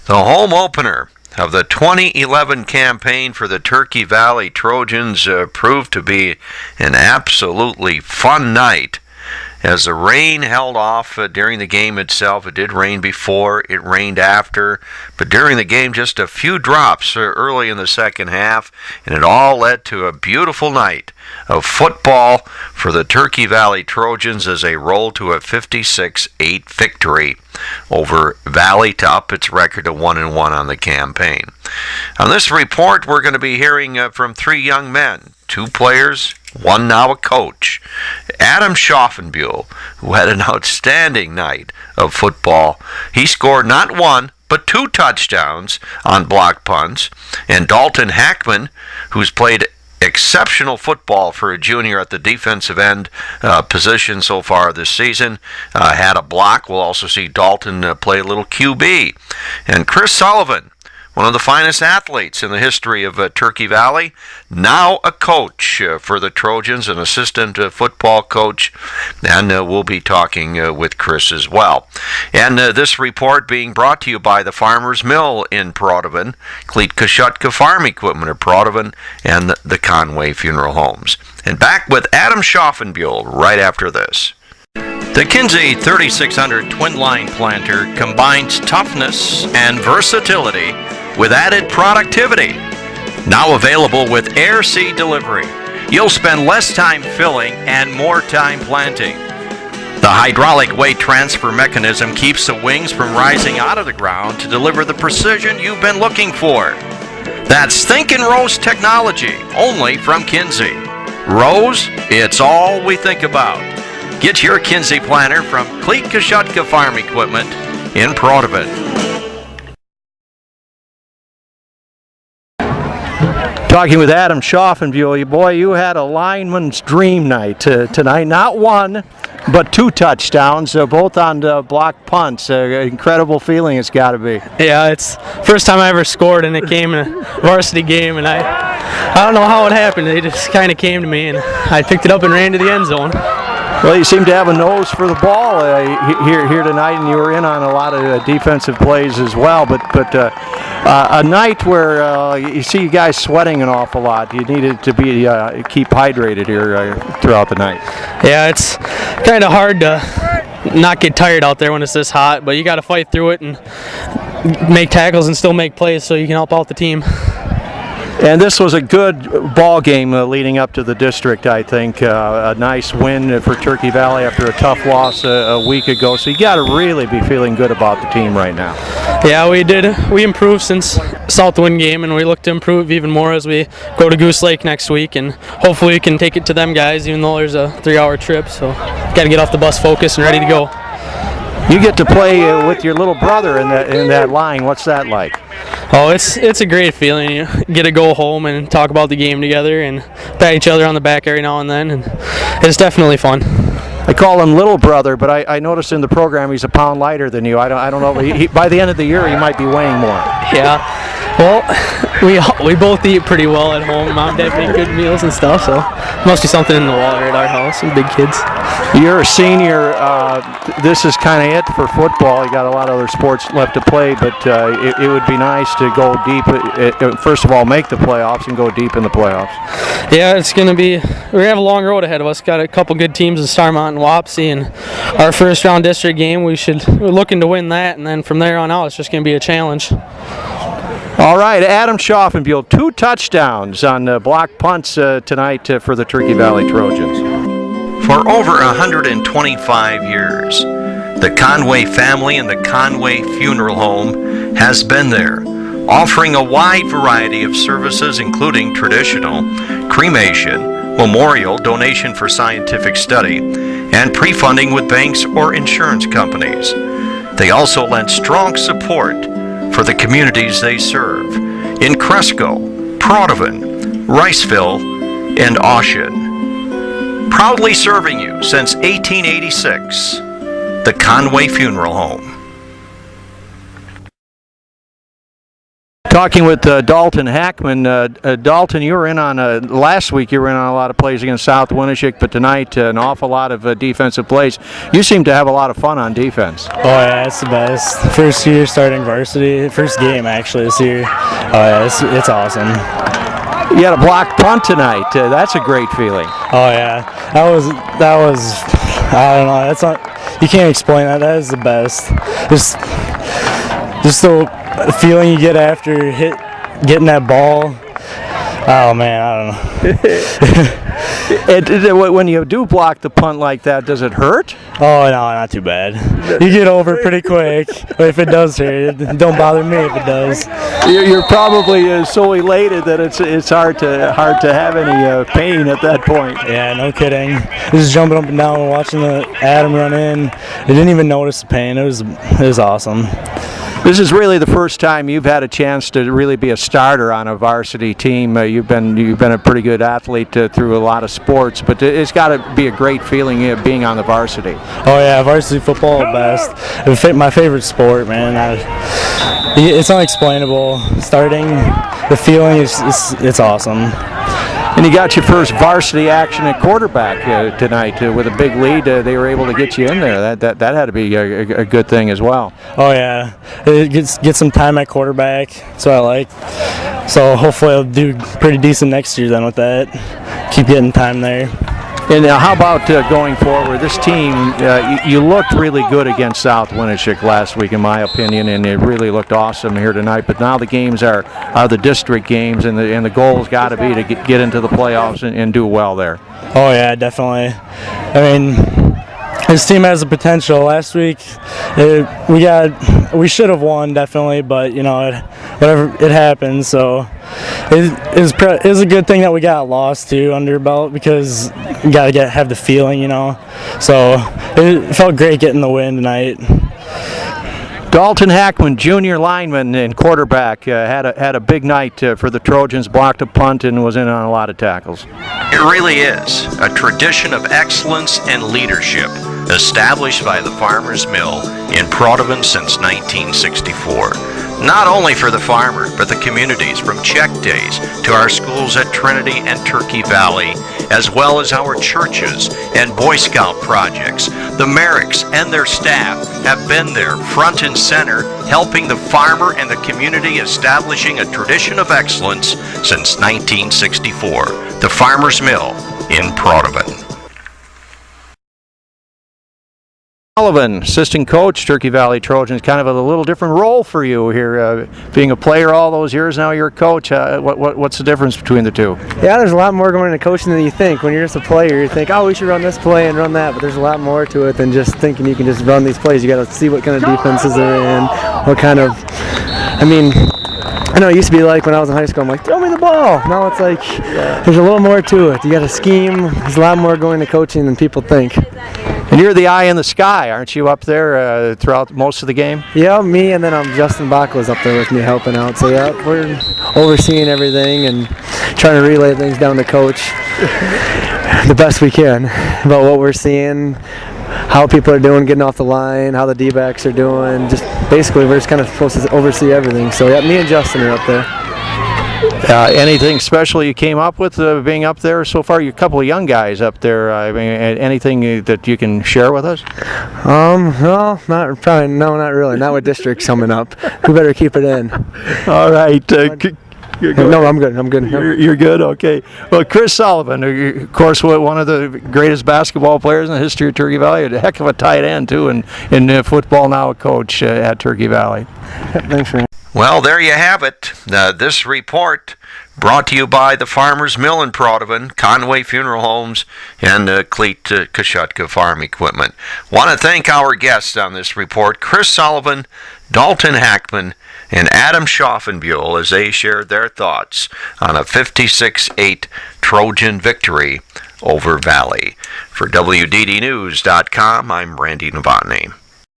The home opener of the 2011 campaign for the Turkey Valley Trojans proved to be an absolutely fun night. As the rain held off during the game itself, it did rain before, it rained after, but during the game just a few drops early in the second half, and it all led to a beautiful night of football for the Turkey Valley Trojans as they rolled to a 56-8 victory over Valley to up its record to 1-1 on the campaign. On this report, we're going to be hearing from three young men, two players, one now a coach. Adam Schaffenbuhl, who had an outstanding night of football. He scored not one, but two touchdowns on block punts. And Dalton Hackman, who's played exceptional football for a junior at the defensive end position so far this season, had a block. We'll also see Dalton play a little QB. And Chris Sullivan, one of the finest athletes in the history of Turkey Valley, now a coach for the Trojans, an assistant football coach, and we'll be talking with Chris as well. And this report being brought to you by the Farmers Mill in Prodovan, Cleat Kashutka Farm Equipment of Prodovan, and the Conway Funeral Homes. And back with Adam Schaffenbuhl right after this. The Kinsey 3600 twin line planter combines toughness and versatility with added productivity. Now available with air seed delivery. You'll spend less time filling and more time planting. The hydraulic weight transfer mechanism keeps the wings from rising out of the ground to deliver the precision you've been looking for. That's Think and Rose technology, only from Kinsey. Rose, it's all we think about. Get your Kinsey planter from Cleat Kashutka Farm Equipment in Prodovan. Talking with Adam Schaffenbuhl, boy, you had a lineman's dream night tonight. Not one, but two touchdowns, both on block punts. Incredible feeling it's got to be. Yeah, it's first time I ever scored in a game, in a varsity game, and I don't know how it happened. It just kind of came to me, and I picked it up and ran to the end zone. Well, you seem to have a nose for the ball here tonight, and you were in on a lot of defensive plays as well. But a night where you see you guys sweating an awful lot. You needed to be keep hydrated here throughout the night. Yeah, it's kind of hard to not get tired out there when it's this hot, but you got to fight through it and make tackles and still make plays so you can help out the team. And this was a good ball game leading up to the district, I think. A nice win for Turkey Valley after a tough loss a week ago. So you got to really be feeling good about the team right now. Yeah, we did. We improved since Southwind game, and we look to improve even more as we go to Goose Lake next week. And hopefully we can take it to them guys, even though there's a 3-hour trip. So got to get off the bus focused and ready to go. You get to play with your little brother in that line. What's that like? Oh, it's a great feeling. You get to go home and talk about the game together and pat each other on the back every now and then, and it's definitely fun. I call him little brother, but I noticed in the program he's a pound lighter than you. I don't know. By the end of the year, he might be weighing more. Yeah. Well, we both eat pretty well at home. Mom and Dad make good meals and stuff, so must be something in the water at our house. We're big kids. You're a senior. This is kind of it for football. You got a lot of other sports left to play, but it would be nice to go deep. First of all, make the playoffs and go deep in the playoffs. Yeah, it's going to be. We have a long road ahead of us. Got a couple good teams in Starmont and Wapsie, and our first round district game. We're looking to win that, and then from there on out, it's just going to be a challenge. All right, Adam Schaffenbuhl, 2 touchdowns on block punts tonight for the Turkey Valley Trojans. For over 125 years, the Conway family and the Conway Funeral Home has been there, offering a wide variety of services including traditional, cremation, memorial, donation for scientific study, and pre-funding with banks or insurance companies. They also lend strong support for the communities they serve in Cresco, Prodovan, Riceville, and Ocean. Proudly serving you since 1886, the Conway Funeral Home. Talking with Dalton Hackman. Dalton, you were in on last week. You were in on a lot of plays against South Winneshiek, but tonight an awful lot of defensive plays. You seem to have a lot of fun on defense. Oh yeah, it's the best. First year starting varsity, first game actually this year. Oh yeah, it's awesome. You had a blocked punt tonight. That's a great feeling. Oh yeah, that was. I don't know. That's not. You can't explain that. That is the best. Just the feeling you get after getting that ball. Oh man, I don't know. When you do block the punt like that, does it hurt? Oh no, not too bad. You get over pretty quick. But if it does hurt, it don't bother me if it does. You're probably so elated that it's hard to have any pain at that point. Yeah, no kidding. Just jumping up and down and watching Adam run in. I didn't even notice the pain. It was awesome. This is really the first time you've had a chance to really be a starter on a varsity team. You've been a pretty good athlete through a lot of sports, but it's got to be a great feeling being on the varsity. Oh yeah, varsity football best. My favorite sport, man. It's unexplainable. Starting, the feeling it's awesome. And you got your first varsity action at quarterback tonight with a big lead. They were able to get you in there. That had to be a good thing as well. Oh yeah, get some time at quarterback. That's what I like. So hopefully I'll do pretty decent next year then with that. Keep getting time there. And how about going forward? This team, you looked really good against South Winneshiek last week, in my opinion, and it really looked awesome here tonight. But now the games are the district games, and the goal's got to be to get into the playoffs and do well there. Oh yeah, definitely. I mean, this team has the potential. Last week, we should have won definitely, but whatever, it happens. So it was a good thing that we got lost too under belt, because you gotta have the feeling, So it felt great getting the win tonight. Dalton Hackman, junior lineman and quarterback, had a big night for the Trojans, blocked a punt and was in on a lot of tackles. It really is a tradition of excellence and leadership established by the Farmers Mill in Proudhon since 1964. Not only for the farmer, but the communities from Czech days to our schools at Trinity and Turkey Valley, as well as our churches and Boy Scout projects. The Merricks and their staff have been there front and center, helping the farmer and the community, establishing a tradition of excellence since 1964. The Farmers Mill in Proudhon. Sullivan, assistant coach, Turkey Valley Trojans, kind of a little different role for you here. Being a player all those years, now you're a coach. What's the difference between the two? Yeah, there's a lot more going into coaching than you think. When you're just a player, you think, oh, we should run this play and run that, but there's a lot more to it than just thinking you can just run these plays. You got to see what kind of defenses they're in, what kind of, I know it used to be like when I was in high school, I'm like, throw me the ball. Now it's like, there's a little more to it. You got to scheme. There's a lot more going to coaching than people think. And you're the eye in the sky, aren't you, up there throughout most of the game? Yeah, me, and then Justin Bachla's up there with me helping out. So yeah, we're overseeing everything and trying to relay things down to coach the best we can about what we're seeing, how people are doing getting off the line, how the D-backs are doing. Just basically, we're just kind of supposed to oversee everything. So yeah, me and Justin are up there. Anything special you came up with being up there so far? You're a couple of young guys up there. Anything that you can share with us? No, not really. Not with districts coming up. We better keep it in. All right. No, I'm good. You're good? Okay. Well, Chris Sullivan, of course, one of the greatest basketball players in the history of Turkey Valley, a heck of a tight end, too, in football, now a coach at Turkey Valley. Thanks, man. Well, there you have it. This report brought to you by the Farmers Mill in Proudhon, Conway Funeral Homes, and Cleat Kashutka Farm Equipment. Want to thank our guests on this report, Chris Sullivan, Dalton Hackman, and Adam Schaffenbuhl, as they shared their thoughts on a 56-8 Trojan victory over Valley. For WDDnews.com, I'm Randy Novotny.